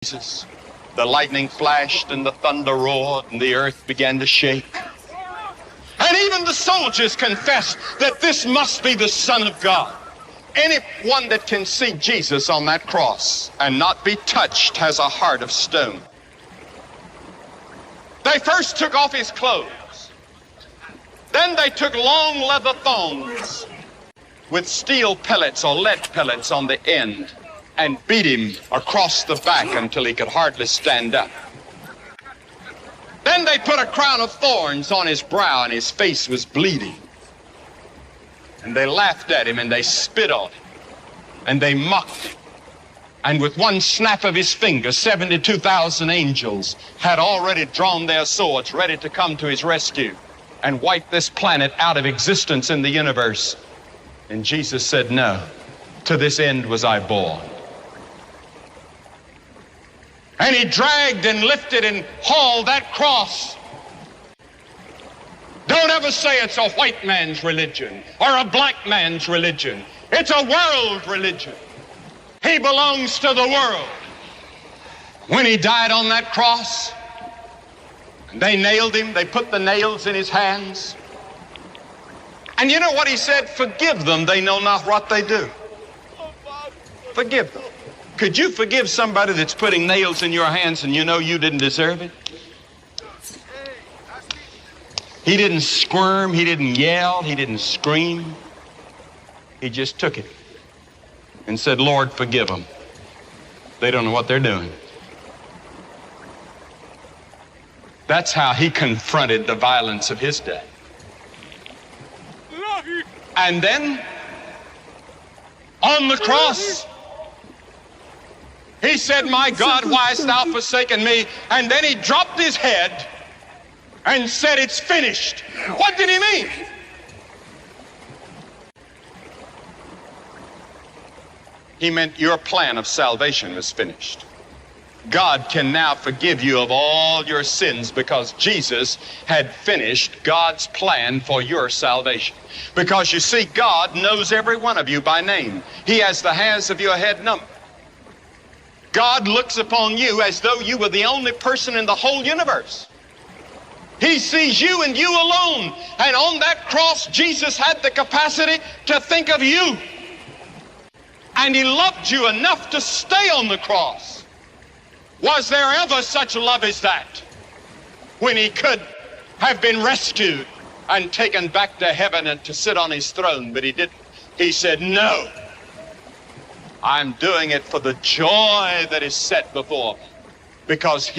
Jesus. The lightning flashed and the thunder roared and the earth began to shake. And even the soldiers confessed that this must be the Son of God. Anyone that can see Jesus on that cross and not be touched has a heart of stone. They first took off his clothes. Then they took long leather thongs with steel pellets or lead pellets on the end and beat him across the back until he could hardly stand up. Then they put a crown of thorns on his brow and his face was bleeding. And they laughed at him and they spit on him and they mocked him. And with one snap of his finger, 72,000 angels had already drawn their swords ready to come to his rescue and wipe this planet out of existence in the universe. And Jesus said, "No, to this end was I born." And he dragged and lifted and hauled that cross. Don't ever say it's a white man's religion or a black man's religion. It's a world religion. He belongs to the world. When he died on that cross, they nailed him. They put the nails in his hands. And you know what he said? Forgive them. They know not what they do. Forgive them. Could you forgive somebody that's putting nails in your hands and you know you didn't deserve it? He didn't squirm, he didn't yell, he didn't scream. He just took it and said, "Lord, forgive them. They don't know what they're doing." That's how he confronted the violence of his day. And then, on the cross, he said, "My God, why hast thou forsaken me?" And then he dropped his head and said, "It's finished." What did he mean? He meant your plan of salvation was finished. God can now forgive you of all your sins because Jesus had finished God's plan for your salvation. Because you see, God knows every one of you by name. He has the hairs of your head numbered. God looks upon you as though you were the only person in the whole universe. He sees you and you alone. And on that cross, Jesus had the capacity to think of you. And he loved you enough to stay on the cross. Was there ever such love as that? When he could have been rescued and taken back to heaven and to sit on his throne, but he didn't. He said, "No. I'm doing it for the joy that is set before me." Because he